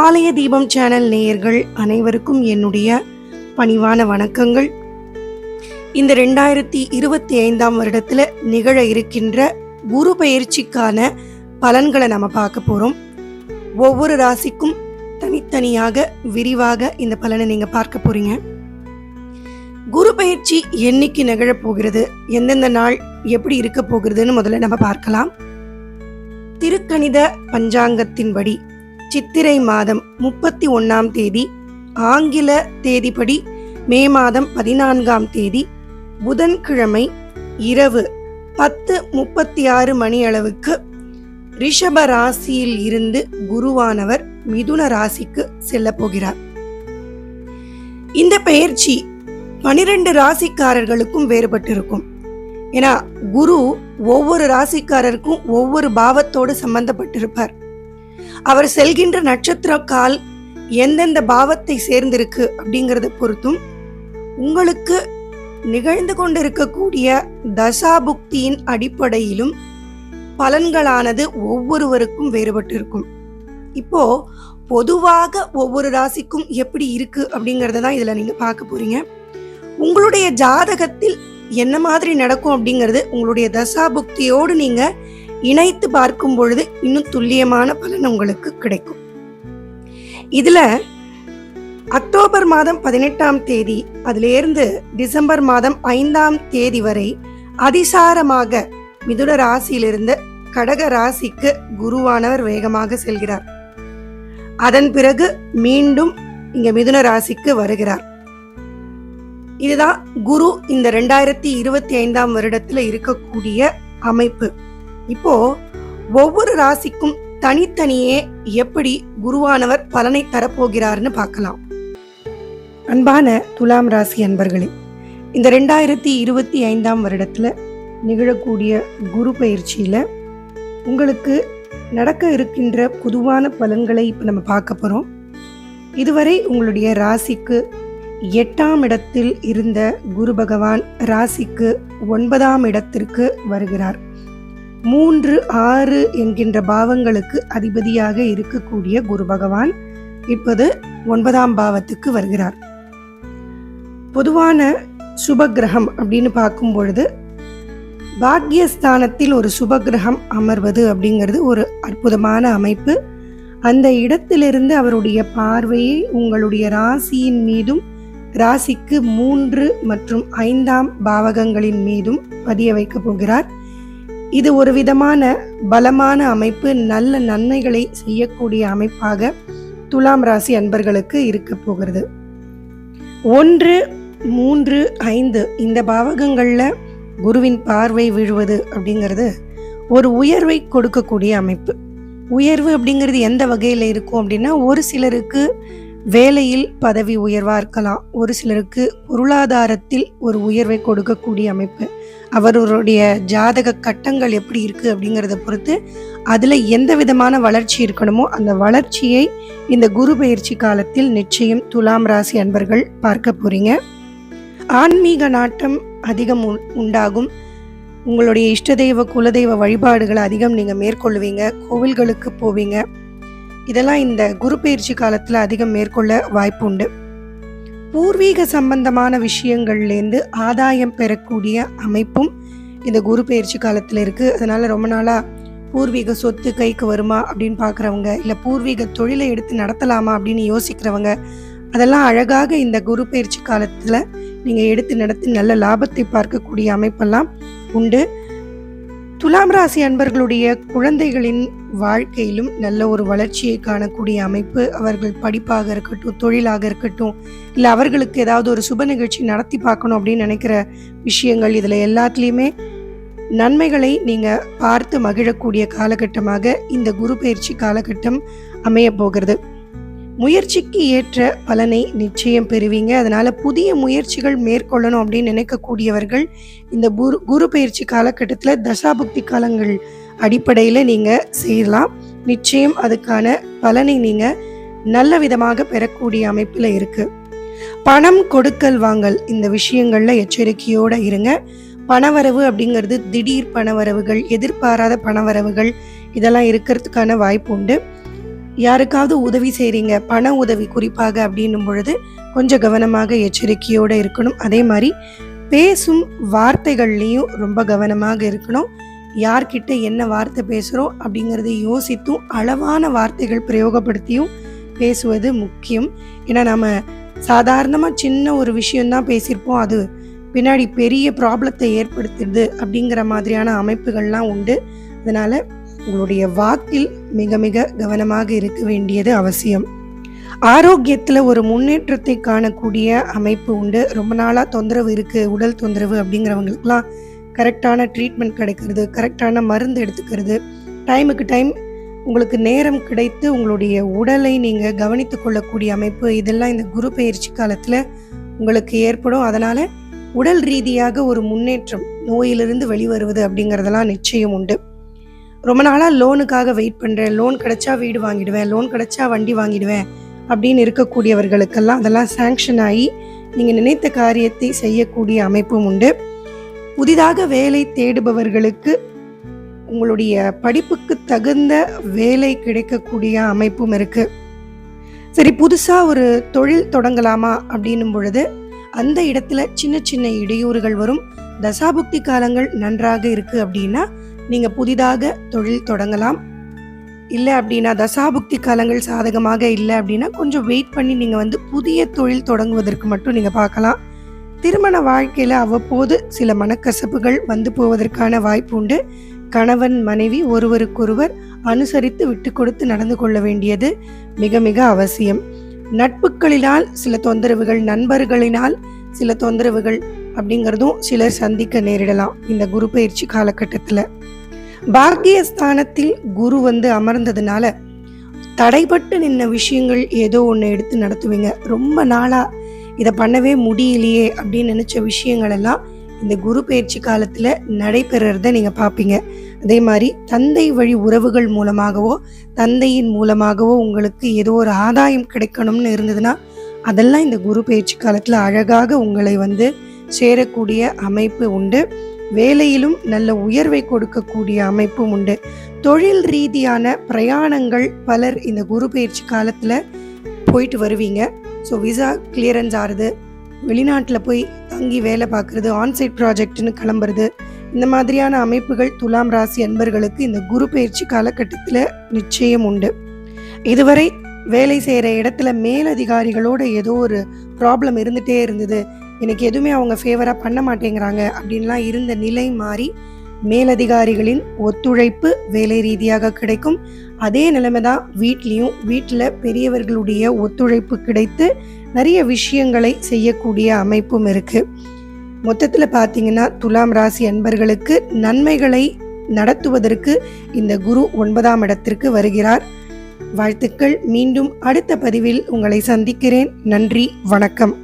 ஆலய தீபம் சேனல் நேயர்கள் அனைவருக்கும் என்னுடைய பணிவான வணக்கங்கள். இந்த 2025 வருடத்தில் நிகழ இருக்கின்ற குரு பெயர்ச்சிக்கான பலன்களை நம்ம பார்க்க போகிறோம். ஒவ்வொரு ராசிக்கும் தனித்தனியாக விரிவாக இந்த பலனை நீங்கள் பார்க்க போகிறீங்க. குரு பெயர்ச்சி என்னைக்கு நிகழப் போகிறது, எந்தெந்த நாள் எப்படி இருக்க போகிறதுன்னு முதல்ல நம்ம பார்க்கலாம். திருக்கணித பஞ்சாங்கத்தின்படி சித்திரை மாதம் 31ஆம் தேதி, ஆங்கில தேதிப்படி மே மாதம் 14ஆம் தேதி புதன்கிழமை இரவு 10:36 மணி அளவுக்கு ரிஷப ராசியில் இருந்து குருவானவர் மிதுன ராசிக்கு செல்ல போகிறார். இந்த பெயர்ச்சி 12 ராசிக்காரர்களுக்கும் வேறுபட்டிருக்கும். ஏன்னா குரு ஒவ்வொரு ராசிக்காரருக்கும் ஒவ்வொரு பாவத்தோடு சம்பந்தப்பட்டிருப்பார். அவர் செல்கின்ற நட்சத்திர கால் எந்தெந்த பாவத்தை சேர்ந்திருக்கு அப்படிங்கிறத பொறுத்தும் உங்களுக்கு நிகழ்ந்து கொண்டிருக்கக்கூடிய தசாபுக்தியின் அடிப்படையிலும் பலன்களானது ஒவ்வொருவருக்கும் வேறுபட்டிருக்கும். இப்போ பொதுவாக ஒவ்வொரு ராசிக்கும் எப்படி இருக்கு அப்படிங்கறத தான் இதுல நீங்க பார்க்க போறீங்க. உங்களுடைய ஜாதகத்தில் என்ன மாதிரி நடக்கும் அப்படிங்கிறது உங்களுடைய தசாபுக்தியோடு நீங்க இணைத்து பார்க்கும் பொழுது இன்னும் துல்லியமான பலன் உங்களுக்கு கிடைக்கும். இதுல அக்டோபர் மாதம் 18ஆம் தேதி அதிலிருந்து டிசம்பர் மாதம் 5ஆம் தேதி வரை அதிசாரமாக மிதுன ராசியிலிருந்து கடக ராசிக்கு குருவானவர் வேகமாக செல்கிறார். அதன் பிறகு மீண்டும் இங்க மிதுன ராசிக்கு வருகிறார். இதுதான் குரு இந்த 2025 வருடத்துல இருக்கக்கூடிய அமைப்பு. இப்போ ஒவ்வொரு ராசிக்கும் தனித்தனியே எப்படி குருவானவர் பலனை தரப்போகிறார்னு பார்க்கலாம். அன்பான துலாம் ராசி அன்பர்களே, இந்த 2025 வருடத்துல நிகழக்கூடிய குரு பயிற்சியில உங்களுக்கு நடக்க இருக்கின்ற பொதுவான பலன்களை இப்போ நம்ம பார்க்க போறோம். இதுவரை உங்களுடைய ராசிக்கு 8ஆம் இடத்தில் இருந்த குரு பகவான் ராசிக்கு 9ஆம் இடத்திற்கு வருகிறார். 3, 6 என்கின்ற பாவங்களுக்கு அதிபதியாக இருக்கக்கூடிய குரு பகவான் இப்போது 9ஆம் பாவத்துக்கு வருகிறார். பொதுவான சுபகிரகம் அப்படின்னு பார்க்கும் பொழுது பாக்யஸ்தானத்தில் ஒரு சுபகிரகம் அமர்வது அப்படிங்கிறது ஒரு அற்புதமான அமைப்பு. அந்த இடத்திலிருந்து அவருடைய பார்வையை உங்களுடைய ராசியின் மீதும் ராசிக்கு 3 மற்றும் 5ஆம் பாவகங்களின் மீதும் பதிய வைக்க போகிறார். இது ஒரு விதமான பலமான அமைப்பு, நல்ல நன்மைகளை செய்யக்கூடிய அமைப்பாக துலாம் ராசி அன்பர்களுக்கு இருக்க போகிறது. 1, 3, 5 இந்த பாவகங்கள்ல குருவின் பார்வை விழுவது அப்படிங்கிறது ஒரு உயர்வை கொடுக்கக்கூடிய அமைப்பு. உயர்வு அப்படிங்கிறது எந்த வகையில் இருக்கும் அப்படின்னா, ஒரு சிலருக்கு வேலையில் பதவி உயர்வா இருக்கலாம், ஒரு சிலருக்கு பொருளாதாரத்தில் ஒரு உயர்வை கொடுக்கக்கூடிய அமைப்பு. அவருடைய ஜாதக கட்டங்கள் எப்படி இருக்கு அப்படிங்கிறத பொறுத்து அதுல எந்த விதமான வளர்ச்சி இருக்கணுமோ அந்த வளர்ச்சியை இந்த குரு பெயர்ச்சி காலத்தில் நிச்சயம் துலாம் ராசி அன்பர்கள் பார்க்க போறீங்க. ஆன்மீக நாட்டம் அதிகம் உண்டாகும். உங்களுடைய இஷ்ட தெய்வ குலதெய்வ வழிபாடுகளை அதிகம் நீங்க மேற்கொள்வீங்க. கோவில்களுக்கு போவீங்க. இதெல்லாம் இந்த குரு பெயர்ச்சி காலத்துல அதிகம் மேற்கொள்ள வாய்ப்பு உண்டு. பூர்வீக சம்பந்தமான விஷயங்கள்லேருந்து ஆதாயம் பெறக்கூடிய அமைப்பும் இந்த குரு பெயர்ச்சி காலத்தில் இருக்குது. அதனால் ரொம்ப நாளாக பூர்வீக சொத்து கைக்கு வருமா அப்படின்னு பார்க்குறவங்க, இல்லை பூர்வீக தொழிலை எடுத்து நடத்தலாமா அப்படின்னு யோசிக்கிறவங்க, அதெல்லாம் அழகாக இந்த குரு பெயர்ச்சி காலத்தில் நீங்கள் எடுத்து நடத்தி நல்ல லாபத்தை பார்க்கக்கூடிய அமைப்பெல்லாம் உண்டு. துலாம் ராசி அன்பர்களுடைய குழந்தைகளின் வாழ்க்கையிலும் நல்ல ஒரு வளர்ச்சியை காணக்கூடிய அமைப்பு. அவர்கள் படிப்பாக இருக்கட்டும், தொழிலாக இருக்கட்டும், இல்லை அவர்களுக்கு ஏதாவது ஒரு சுப நிகழ்ச்சி நடத்தி பார்க்கணும் அப்படின்னு நினைக்கிற விஷயங்கள், இதில் எல்லாத்துலேயுமே நன்மைகளை நீங்கள் பார்த்து மகிழக்கூடிய காலகட்டமாக இந்த குரு பயிற்சி காலகட்டம் அமைய போகிறது. முயற்சிக்கு ஏற்ற பலனை நிச்சயம் பெறுவீங்க. அதனால புதிய முயற்சிகள் மேற்கொள்ளணும் அப்படின்னு நினைக்கக்கூடியவர்கள் இந்த குரு பயிற்சி காலகட்டத்தில் தசாபுக்தி காலங்கள் அடிப்படையில் நீங்கள் செய்யலாம். நிச்சயம் அதுக்கான பலனை நீங்கள் நல்ல விதமாக பெறக்கூடிய அமைப்பில் இருக்கு. பணம் கொடுக்கல் வாங்கல் இந்த விஷயங்கள்ல எச்சரிக்கையோடு இருங்க. பணவரவு அப்படிங்கிறது திடீர் பணவரவுகள், எதிர்பாராத பணவரவுகள் இதெல்லாம் இருக்கிறதுக்கான வாய்ப்பு உண்டு. யாருக்காவது உதவி செய்கிறீங்க, பண உதவி குறிப்பாக அப்படின்னும் பொழுது கொஞ்சம் கவனமாக எச்சரிக்கையோடு இருக்கணும். அதே மாதிரி பேசும் வார்த்தைகள்லேயும் ரொம்ப கவனமாக இருக்கணும். யார்கிட்ட என்ன வார்த்தை பேசுகிறோம் அப்படிங்கிறத யோசித்தும் அளவான வார்த்தைகள் பிரயோகப்படுத்தியும் பேசுவது முக்கியம். ஏன்னா நம்ம சாதாரணமாக சின்ன ஒரு விஷயம்தான் பேசியிருப்போம், அது பின்னாடி பெரிய ப்ராப்ளத்தை ஏற்படுத்துது அப்படிங்கிற மாதிரியான அமைப்புகள்லாம் உண்டு. அதனால் உங்களுடைய வாக்கில் மிக மிக கவனமாக இருக்க வேண்டியது அவசியம். ஆரோக்கியத்தில் ஒரு முன்னேற்றத்தை காணக்கூடிய அமைப்பு உண்டு. ரொம்ப நாளாக தொந்தரவு இருக்குது, உடல் தொந்தரவு அப்படிங்கிறவங்களுக்குலாம் கரெக்டான ட்ரீட்மெண்ட் கிடைக்கிறது, கரெக்டான மருந்து எடுத்துக்கிறது, டைமுக்கு டைம் உங்களுக்கு நேரம் கிடைத்து உங்களுடைய உடலை நீங்கள் கவனித்து கொள்ளக்கூடிய அமைப்பு, இதெல்லாம் இந்த குரு பெயர்ச்சி காலத்தில் உங்களுக்கு ஏற்படும். அதனால் உடல் ரீதியாக ஒரு முன்னேற்றம், நோயிலிருந்து வெளிவருவது அப்படிங்கிறதெல்லாம் நிச்சயம் உண்டு. ரொம்ப நாளாக லோனுக்காக வெயிட் பண்ணுறேன், லோன் கிடைச்சா வீடு வாங்கிடுவேன், லோன் கிடைச்சா வண்டி வாங்கிடுவேன் அப்படின்னு இருக்கக்கூடியவர்களுக்கெல்லாம் அதெல்லாம் சேங்ஷன் ஆகி நீங்கள் நினைத்த காரியத்தை செய்யக்கூடிய அமைப்பும் உண்டு. புதிதாக வேலை தேடுபவர்களுக்கு உங்களுடைய படிப்புக்கு தகுந்த வேலை கிடைக்கக்கூடிய அமைப்பும் இருக்குது. சரி, புதுசாக ஒரு தொழில் தொடங்கலாமா அப்படின்னும் பொழுது அந்த இடத்துல சின்ன சின்ன இடையூறுகள் வரும். தசாபுக்தி காலங்கள் நன்றாக இருக்குது அப்படின்னா நீங்கள் புதிதாக தொழில் தொடங்கலாம். இல்லை அப்படின்னா தசாபுக்தி காலங்கள் சாதகமாக இல்லை அப்படின்னா கொஞ்சம் வெயிட் பண்ணி நீங்கள் புதிய தொழில் தொடங்குவதற்கு மட்டும் நீங்கள் பார்க்கலாம். திருமண வாழ்க்கையில் அவ்வப்போது சில மனக்கசப்புகள் போவதற்கான வாய்ப்பு உண்டு. கணவன் மனைவி ஒருவருக்கொருவர் அனுசரித்து விட்டு கொடுத்து நடந்து கொள்ள வேண்டியது மிக மிக அவசியம். நட்புகளினால் சில தொந்தரவுகள், நண்பர்களினால் சில தொந்தரவுகள் அப்படிங்கிறதும் சிலர் சந்திக்க நேரிடலாம் இந்த குரு பயிற்சி காலகட்டத்தில். பாக்கியஸ்தானத்தில் குரு அமர்ந்ததுனால தடைப்பட்டு நின்ன விஷயங்கள் ஏதோ ஒன்று எடுத்து நடத்துவீங்க. ரொம்ப நாளாக இதை பண்ணவே முடியலையே அப்படின்னு நினச்ச விஷயங்கள் எல்லாம் இந்த குரு பயிற்சி காலத்தில் நடைபெறத நீங்கள் பார்ப்பீங்க. அதே மாதிரி தந்தை வழி உறவுகள் மூலமாகவோ தந்தையின் மூலமாகவோ உங்களுக்கு ஏதோ ஒரு ஆதாயம் கிடைக்கணும்னு இருந்ததுன்னா அதெல்லாம் இந்த குரு பயிற்சி காலத்தில் அழகாக உங்களை சேரக்கூடிய அமைப்பு உண்டு. வேலையிலும் நல்ல உயர்வை கொடுக்கக்கூடிய அமைப்பும் உண்டு. தொழில் ரீதியான பிரயாணங்கள் பலர் இந்த குரு பயிற்சி காலத்தில் போயிட்டு வருவீங்க. ஸோ விசா கிளியரன்ஸ் ஆகுது, வெளிநாட்டில் போய் தங்கி வேலை பார்க்குறது, ஆன்சைட் ப்ராஜெக்ட்னு கிளம்புறது, இந்த மாதிரியான அமைப்புகள் துலாம் ராசி அன்பர்களுக்கு இந்த குரு பயிற்சி காலகட்டத்தில் நிச்சயம் உண்டு. இதுவரை வேலை செய்கிற இடத்துல மேலதிகாரிகளோட ஏதோ ஒரு ப்ராப்ளம் இருந்துகிட்டே இருந்தது, எனக்கு எதுவுமே அவங்க ஃபேவராக பண்ண மாட்டேங்கிறாங்க அப்படின்லாம் இருந்த நிலை மாறி மேலதிகாரிகளின் ஒத்துழைப்பு வேலை ரீதியாக கிடைக்கும். அதே நிலைமை தான் வீட்லேயும். வீட்டில் பெரியவர்களுடைய ஒத்துழைப்பு கிடைத்து நிறைய விஷயங்களை செய்யக்கூடிய அமைப்பும் இருக்குது. மொத்தத்தில் பார்த்தீங்கன்னா துலாம் ராசி அன்பர்களுக்கு நன்மைகளை நடத்துவதற்கு இந்த குரு 9ஆம் இடத்திற்கு வருகிறார். வாழ்த்துக்கள். மீண்டும் அடுத்த பதிவில் உங்களை சந்திக்கிறேன். நன்றி, வணக்கம்.